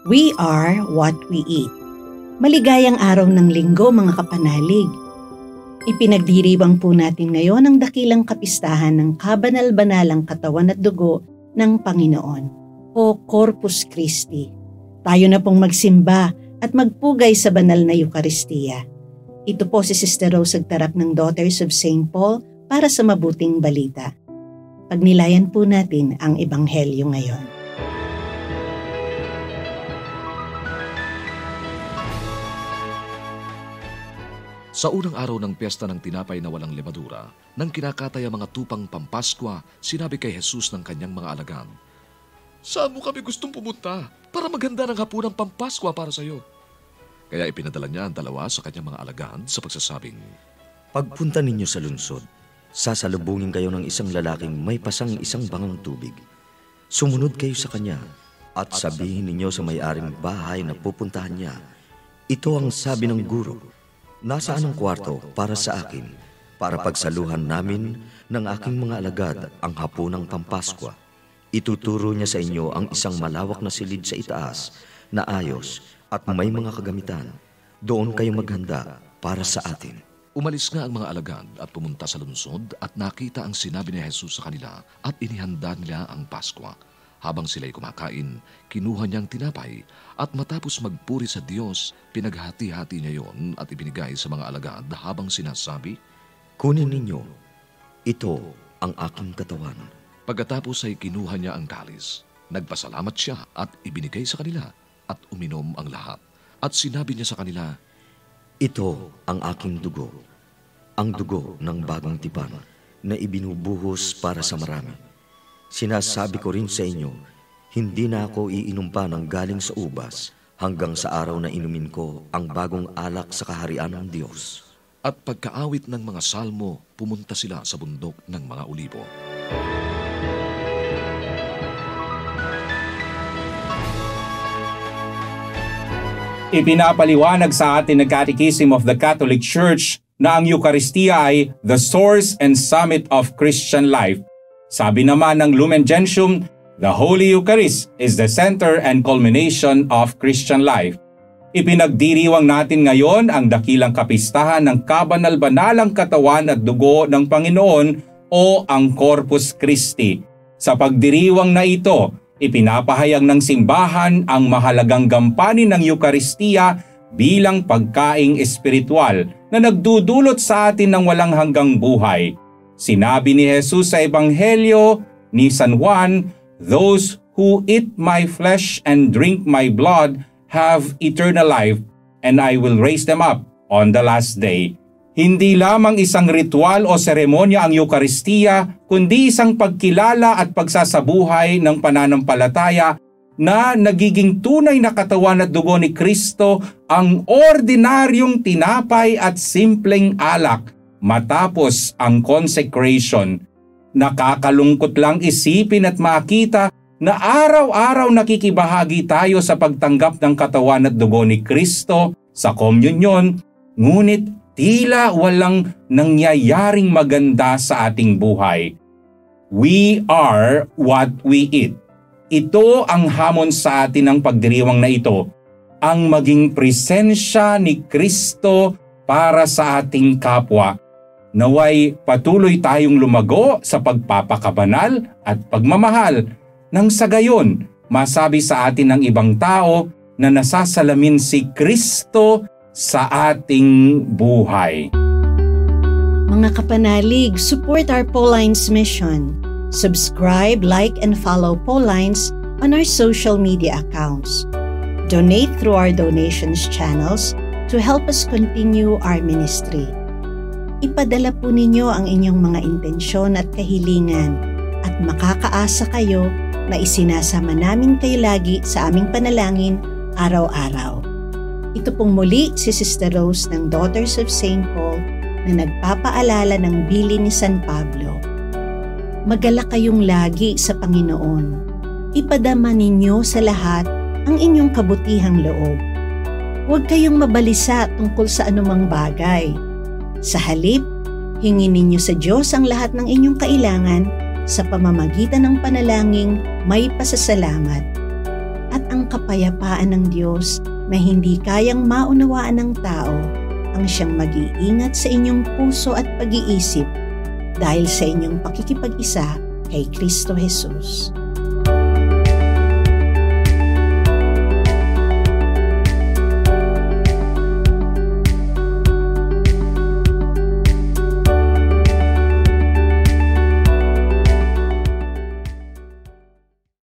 We are what we eat. Maligayang araw ng linggo mga kapanalig. Ipinagdiriwang po natin ngayon ang dakilang kapistahan ng kabanal-banalang katawan at dugo ng Panginoon o Corpus Christi. Tayo na pong magsimba at magpugay sa banal na Eucharistia. Ito po si Sister Rose Agtarap ng Daughters of St. Paul para sa mabuting balita. Pagnilayan po natin ang Ebanghelyo ngayon. Sa unang araw ng piyesta ng tinapay na walang lemadura, nang kinakatay ang mga tupang Pampaskwa, sinabi kay Jesus ng kanyang mga alagad, "Saan mo kami gustong pumunta para maghanda ng hapunang Pampaskwa para sa iyo?" Kaya ipinadala niya ang dalawa sa kanyang mga alagad sa pagsasabing, "Pagpunta ninyo sa lungsod, sasalubungin kayo ng isang lalaking may pasang isang bangang tubig. Sumunod kayo sa kanya at sabihin ninyo sa may-aring bahay na pupuntahan niya, 'Ito ang sabi ng guro, nasaan ang kwarto para sa akin, para pagsaluhan namin ng aking mga alagad ang hapunang Pampaskwa. Ituturo niya sa inyo ang isang malawak na silid sa itaas na ayos at may mga kagamitan. Doon kayo maghanda para sa atin." Umalis nga ang mga alagad at pumunta sa lungsod at nakita ang sinabi ni Jesus sa kanila at inihanda nila ang Paskwa. Habang sila'y kumakain, kinuha niyang tinapay at matapos magpuri sa Diyos, pinaghati-hati niya yon at ibinigay sa mga alagad habang sinasabi, "Kunin ninyo, ito ang aking katawan." Pagkatapos ay kinuha niya ang kalis. Nagpasalamat siya at ibinigay sa kanila at uminom ang lahat. At sinabi niya sa kanila, "Ito ang aking dugo, ang dugo ng bagong tipan na ibinubuhos para sa marami. Sinasabi ko rin sa inyo, hindi na ako iinom pa ng galing sa ubas hanggang sa araw na inumin ko ang bagong alak sa kaharian ng Diyos." At pagkaawit ng mga salmo, pumunta sila sa bundok ng mga Olibo. Ipinapaliwanag sa atin ng Catechism of the Catholic Church na ang Eucharistia ay the source and summit of Christian life. Sabi naman ng Lumen Gentium, the Holy Eucharist is the center and culmination of Christian life. Ipinagdiriwang natin ngayon ang dakilang kapistahan ng kabanal-banalang katawan at dugo ng Panginoon o ang Corpus Christi. Sa pagdiriwang na ito, ipinapahayag ng simbahan ang mahalagang gampanin ng Eucharistia bilang pagkaing espiritual na nagdudulot sa atin ng walang hanggang buhay. Sinabi ni Jesus sa Ebanghelyo ni San Juan, "Those who eat my flesh and drink my blood have eternal life, and I will raise them up on the last day." Hindi lamang isang ritual o seremonya ang Eucharistia, kundi isang pagkilala at pagsasabuhay ng pananampalataya na nagiging tunay na katawan at dugo ni Kristo, ang ordinaryong tinapay at simpleng alak matapos ang consecration. Nakakalungkot lang isipin at makita na araw-araw nakikibahagi tayo sa pagtanggap ng katawan at dugo ni Kristo sa komunyon, ngunit tila walang nangyayaring maganda sa ating buhay. We are what we eat. Ito ang hamon sa atin ng pagdiriwang na ito, ang maging presensya ni Kristo para sa ating kapwa. Naway patuloy tayong lumago sa pagpapakabanal at pagmamahal, nang sa gayon masabi sa atin ng ibang tao na nasasalamin si Kristo sa ating buhay. Mga kapanalig, support our Paulines mission. Subscribe, like, and follow Paulines on our social media accounts. Donate through our donations channels to help us continue our ministry. Ipadala po ninyo ang inyong mga intensyon at kahilingan at makakaasa kayo na isinasama namin kayo lagi sa aming panalangin araw-araw. Ito pong muli si Sister Rose ng Daughters of St. Paul na nagpapaalala ng bilin ni San Pablo. Magalak kayong lagi sa Panginoon. Ipadama ninyo sa lahat ang inyong kabutihang loob. Huwag kayong mabalisa tungkol sa anumang bagay. Sa halip, hingin ninyo sa Diyos ang lahat ng inyong kailangan sa pamamagitan ng panalangin may pasasalamat. At ang ang kapayapaan ng Diyos na hindi kayang maunawaan ng tao ang siyang mag-iingat sa inyong puso at pag-iisip dahil sa inyong pakikipag-isa kay Kristo Jesus.